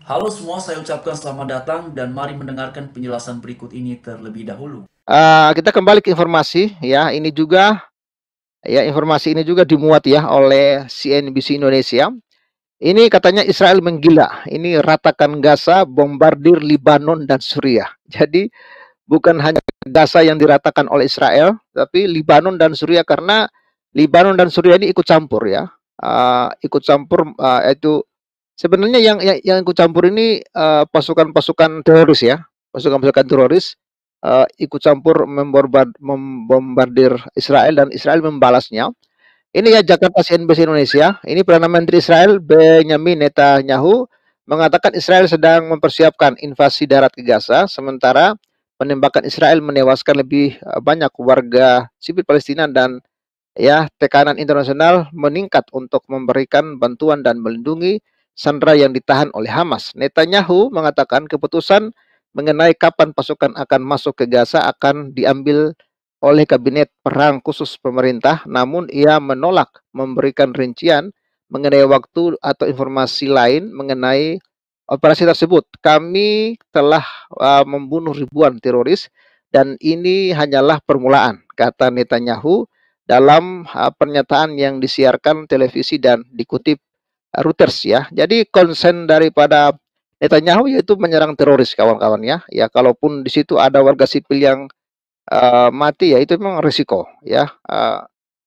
Halo semua, saya ucapkan selamat datang dan mari mendengarkan penjelasan berikut ini terlebih dahulu. Kita kembali ke informasi ya. Informasi ini juga dimuat ya oleh CNBC Indonesia. Ini katanya Israel menggila. Ini ratakan Gaza, bombardir Libanon dan Suriah. Jadi bukan hanya Gaza yang diratakan oleh Israel, tapi Libanon dan Suriah karena Libanon dan Suriah ini ikut campur ya. Ikut campur itu sebenarnya yang ikut campur ini pasukan-pasukan teroris ya. Pasukan-pasukan teroris ikut campur membombardir Israel dan Israel membalasnya. Ini ya Jakarta CNBC Indonesia. Ini Perdana Menteri Israel Benjamin Netanyahu mengatakan Israel sedang mempersiapkan invasi darat ke Gaza, sementara penembakan Israel menewaskan lebih banyak warga sipil Palestina dan ya tekanan internasional meningkat untuk memberikan bantuan dan melindungi sandera yang ditahan oleh Hamas. Netanyahu mengatakan keputusan mengenai kapan pasukan akan masuk ke Gaza akan diambil oleh kabinet perang khusus pemerintah, namun ia menolak memberikan rincian mengenai waktu atau informasi lain mengenai operasi tersebut. Kami telah membunuh ribuan teroris dan ini hanyalah permulaan, kata Netanyahu dalam pernyataan yang disiarkan televisi dan dikutip Reuters ya. Jadi konsen daripada Netanyahu yaitu menyerang teroris kawan-kawan ya. Ya kalaupun di situ ada warga sipil yang mati ya itu memang risiko ya.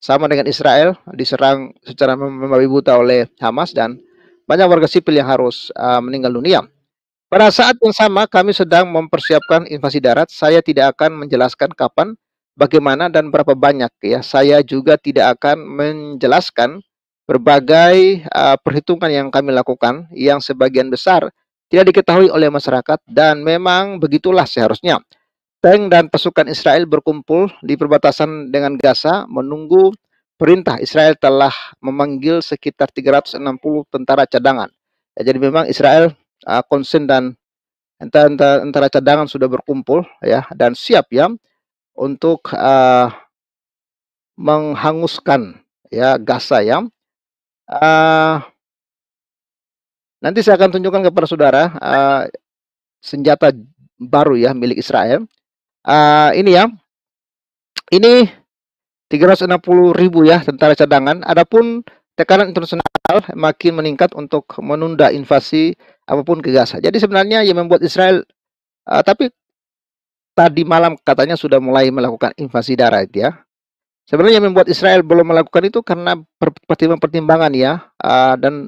Sama dengan Israel diserang secara membabi buta oleh Hamas dan banyak warga sipil yang harus meninggal dunia. Pada saat yang sama, kami sedang mempersiapkan invasi darat. Saya tidak akan menjelaskan kapan, bagaimana, dan berapa banyak. Ya, saya juga tidak akan menjelaskan berbagai perhitungan yang kami lakukan, yang sebagian besar tidak diketahui oleh masyarakat, dan memang begitulah seharusnya. Tank dan pasukan Israel berkumpul di perbatasan dengan Gaza menunggu perintah. Israel telah memanggil sekitar 360 tentara cadangan. Ya, jadi memang Israel concern dan antara cadangan sudah berkumpul ya dan siap ya untuk menghanguskan ya Gaza ya. Uh, Nanti saya akan tunjukkan kepada saudara senjata baru ya milik Israel. Ini ya, ini 360.000 ya tentara cadangan. Adapun tekanan internasional makin meningkat untuk menunda invasi apapun ke Gaza. Jadi sebenarnya yang membuat Israel tapi tadi malam katanya sudah mulai melakukan invasi darat ya. Sebenarnya yang membuat Israel belum melakukan itu karena pertimbangan-pertimbangan ya, dan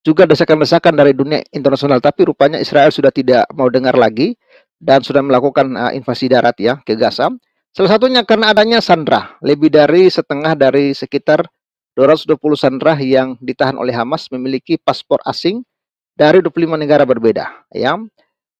juga desakan-desakan dari dunia internasional. Tapi rupanya Israel sudah tidak mau dengar lagi dan sudah melakukan invasi darat ya ke Gaza. Salah satunya karena adanya sandera, lebih dari setengah dari sekitar 220 sandera yang ditahan oleh Hamas memiliki paspor asing dari 25 negara berbeda ya.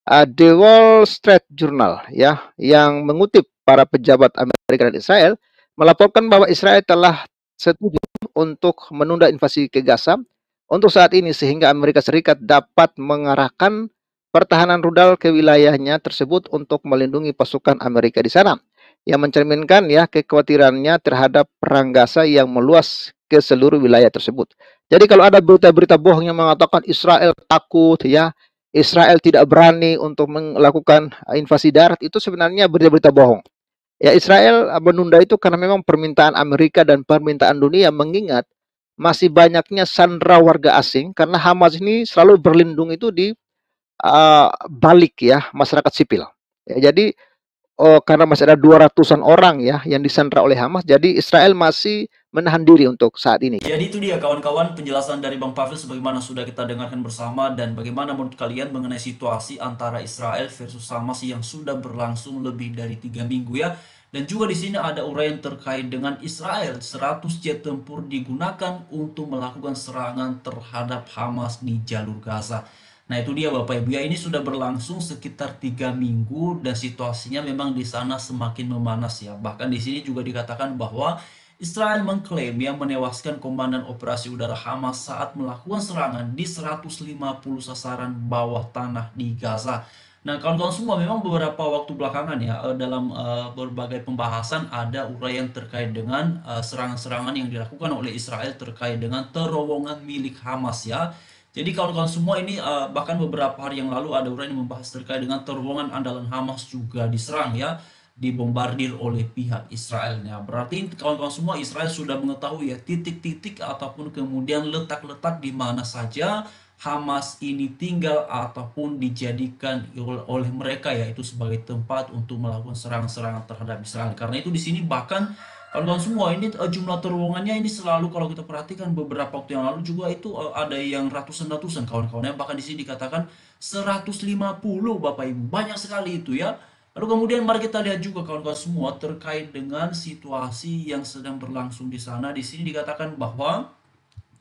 The Wall Street Journal ya yang mengutip para pejabat Amerika dan Israel melaporkan bahwa Israel telah setuju untuk menunda invasi ke Gaza untuk saat ini sehingga Amerika Serikat dapat mengarahkan pertahanan rudal ke wilayahnya tersebut untuk melindungi pasukan Amerika di sana yang mencerminkan ya kekhawatirannya terhadap perang Gaza yang meluas ke seluruh wilayah tersebut. Jadi kalau ada berita-berita bohong yang mengatakan Israel takut ya, Israel tidak berani untuk melakukan invasi darat, itu sebenarnya berita-berita bohong. Ya Israel menunda itu karena memang permintaan Amerika dan permintaan dunia mengingat masih banyaknya sandera warga asing karena Hamas ini selalu berlindung itu di balik ya masyarakat sipil. Ya, jadi karena masih ada 200-an orang ya yang disandra oleh Hamas, jadi Israel masih menahan diri untuk saat ini. Jadi itu dia kawan-kawan penjelasan dari Bang Pavil sebagaimana sudah kita dengarkan bersama dan bagaimana menurut kalian mengenai situasi antara Israel versus Hamas yang sudah berlangsung lebih dari 3 minggu ya. Dan juga di sini ada uraian terkait dengan Israel, 100 jet tempur digunakan untuk melakukan serangan terhadap Hamas di jalur Gaza. Nah itu dia Bapak Ibu ya, ini sudah berlangsung sekitar 3 minggu dan situasinya memang di sana semakin memanas ya. Bahkan di sini juga dikatakan bahwa Israel mengklaim yang menewaskan komandan operasi udara Hamas saat melakukan serangan di 150 sasaran bawah tanah di Gaza. Nah, kawan-kawan semua memang beberapa waktu belakangan ya dalam berbagai pembahasan ada uraian terkait dengan serangan-serangan yang dilakukan oleh Israel terkait dengan terowongan milik Hamas ya Jadi kawan-kawan semua ini bahkan beberapa hari yang lalu ada orang yang membahas terkait dengan terowongan andalan Hamas juga diserang ya, dibombardir oleh pihak Israel. Ya, berarti kawan-kawan semua Israel sudah mengetahui ya titik-titik ataupun kemudian letak-letak di mana saja Hamas ini tinggal ataupun dijadikan oleh mereka yaitu sebagai tempat untuk melakukan serangan-serangan terhadap Israel. Karena itu di sini bahkan kawan-kawan semua ini jumlah terowongannya ini selalu kalau kita perhatikan beberapa waktu yang lalu juga itu ada yang ratusan-ratusan kawan-kawannya, bahkan di sini dikatakan 150 Bapak Ibu. Banyak sekali itu ya. Lalu kemudian mari kita lihat juga kawan-kawan semua terkait dengan situasi yang sedang berlangsung di sana. Di sini dikatakan bahwa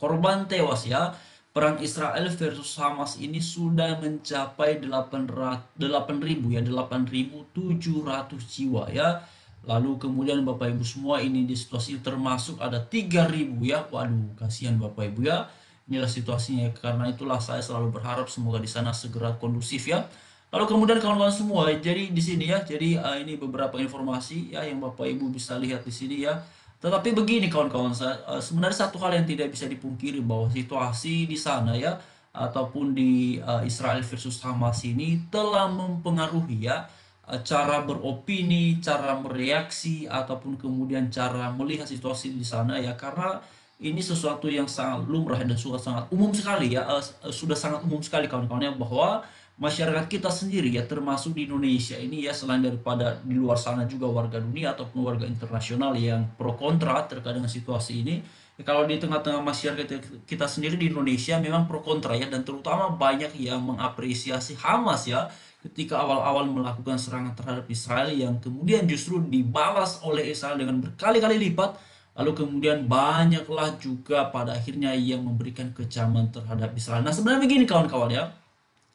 korban tewas ya, perang Israel versus Hamas ini sudah mencapai 8.000 ya, 8.700 jiwa ya. Lalu kemudian Bapak Ibu semua ini di situasi termasuk ada 3.000 ya. Waduh, kasihan Bapak Ibu ya. Inilah situasinya ya. Karena itulah saya selalu berharap semoga di sana segera kondusif ya. Lalu kemudian kawan-kawan semua, jadi di sini ya, jadi ini beberapa informasi ya yang Bapak Ibu bisa lihat di sini ya. Tetapi begini kawan-kawan, sebenarnya satu hal yang tidak bisa dipungkiri bahwa situasi di sana ya ataupun di Israel versus Hamas ini telah mempengaruhi ya cara beropini, cara mereaksi ataupun kemudian cara melihat situasi di sana ya, karena ini sesuatu yang sangat lumrah dan sudah sangat umum sekali ya, sudah sangat umum sekali kawan-kawan ya, bahwa masyarakat kita sendiri ya termasuk di Indonesia ini ya, selain daripada di luar sana juga warga dunia ataupun warga internasional yang pro kontra terkait dengan situasi ini ya, kalau di tengah-tengah masyarakat kita sendiri di Indonesia memang pro kontra ya, dan terutama banyak yang mengapresiasi Hamas ya ketika awal-awal melakukan serangan terhadap Israel yang kemudian justru dibalas oleh Israel dengan berkali-kali lipat. Lalu kemudian banyaklah juga pada akhirnya yang memberikan kecaman terhadap Israel. Nah sebenarnya begini kawan-kawan ya,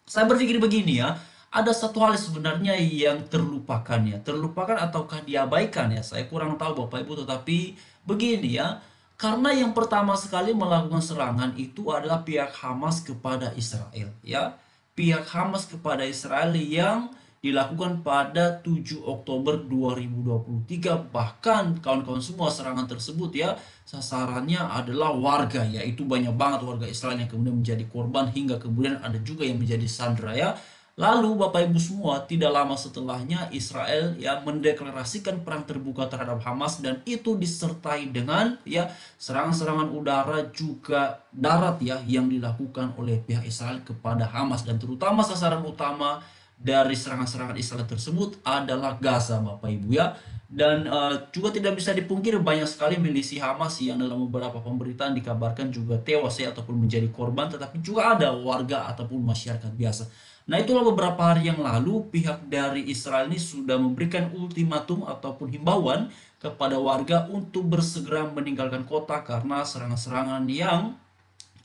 saya berpikir begini ya, ada satu hal sebenarnya yang terlupakan ya, terlupakan ataukah diabaikan ya, saya kurang tahu Bapak Ibu, tetapi begini ya, karena yang pertama sekali melakukan serangan itu adalah pihak Hamas kepada Israel ya, pihak Hamas kepada Israel yang dilakukan pada 7 Oktober 2023. Bahkan kawan-kawan semua serangan tersebut ya sasarannya adalah warga, yaitu banyak banget warga Israel yang kemudian menjadi korban hingga kemudian ada juga yang menjadi sandera ya. Lalu Bapak Ibu semua, tidak lama setelahnya Israel ya mendeklarasikan perang terbuka terhadap Hamas, dan itu disertai dengan ya serangan-serangan udara juga darat ya yang dilakukan oleh pihak Israel kepada Hamas, dan terutama sasaran utama dari serangan-serangan Israel tersebut adalah Gaza Bapak Ibu ya. Dan juga tidak bisa dipungkiri banyak sekali milisi Hamas yang dalam beberapa pemberitaan dikabarkan juga tewas ya ataupun menjadi korban, tetapi juga ada warga ataupun masyarakat biasa. Nah itulah beberapa hari yang lalu pihak dari Israel ini sudah memberikan ultimatum ataupun himbauan kepada warga untuk bersegera meninggalkan kota karena serangan-serangan yang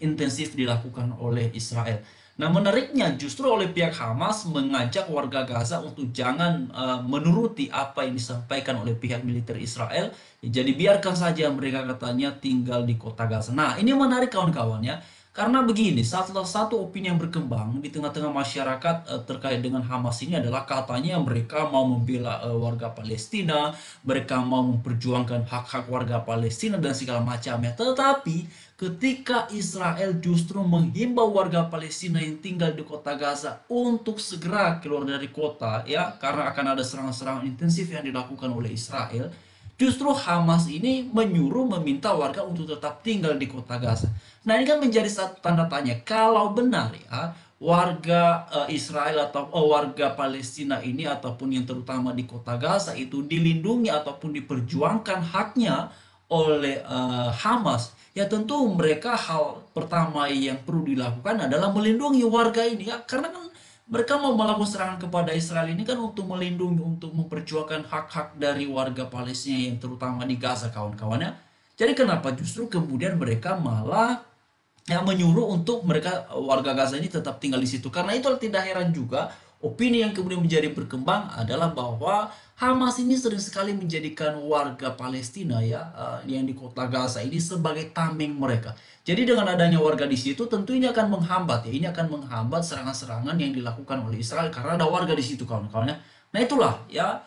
intensif dilakukan oleh Israel. Nah menariknya justru oleh pihak Hamas mengajak warga Gaza untuk jangan menuruti apa yang disampaikan oleh pihak militer Israel. Ya, jadi biarkan saja mereka katanya tinggal di kota Gaza. Nah ini menarik kawan-kawan ya. Karena begini, salah satu opini yang berkembang di tengah-tengah masyarakat terkait dengan Hamas ini adalah katanya mereka mau membela warga Palestina, mereka mau memperjuangkan hak-hak warga Palestina dan segala macamnya. Tetapi ketika Israel justru menghimbau warga Palestina yang tinggal di kota Gaza untuk segera keluar dari kota ya, karena akan ada serangan-serangan intensif yang dilakukan oleh Israel, justru Hamas ini meminta warga untuk tetap tinggal di kota Gaza. Nah ini kan menjadi satu tanda tanya, kalau benar ya warga Israel atau warga Palestina ini ataupun yang terutama di kota Gaza itu dilindungi ataupun diperjuangkan haknya oleh Hamas, ya tentu mereka hal pertama yang perlu dilakukan adalah melindungi warga ini ya, karena kan mereka mau melakukan serangan kepada Israel ini kan untuk melindungi, untuk memperjuangkan hak-hak dari warga Palestina yang terutama di Gaza kawan-kawannya. Jadi kenapa justru kemudian mereka malah yang menyuruh untuk mereka warga Gaza ini tetap tinggal di situ? Karena itu tidak heran juga opini yang kemudian menjadi berkembang adalah bahwa Hamas ini sering sekali menjadikan warga Palestina ya yang di kota Gaza ini sebagai tameng mereka. Jadi dengan adanya warga di situ tentu ini akan menghambat ya, ini akan menghambat serangan-serangan yang dilakukan oleh Israel karena ada warga di situ kawan-kawannya. Nah itulah ya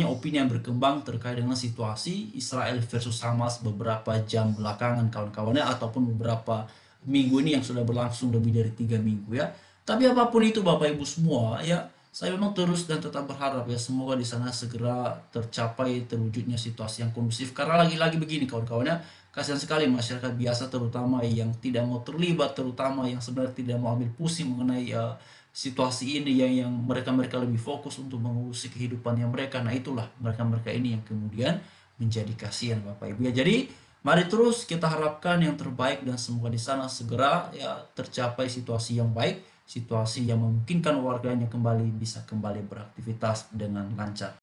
opini yang berkembang terkait dengan situasi Israel versus Hamas beberapa jam belakangan kawan-kawannya ataupun beberapa minggu ini yang sudah berlangsung lebih dari 3 minggu ya. Tapi apapun itu Bapak Ibu semua ya, saya memang terus dan tetap berharap ya semoga di sana segera tercapai terwujudnya situasi yang kondusif. Karena lagi-lagi begini kawan-kawan ya, kasihan sekali masyarakat biasa terutama yang tidak mau terlibat, terutama yang sebenarnya tidak mau ambil pusing mengenai situasi ini yang mereka lebih fokus untuk mengurusi kehidupannya mereka. Nah itulah mereka-mereka ini yang kemudian menjadi kasihan Bapak Ibu ya. Jadi mari terus kita harapkan yang terbaik dan semoga di sana segera ya tercapai situasi yang baik, situasi yang memungkinkan warganya bisa kembali beraktivitas dengan lancar.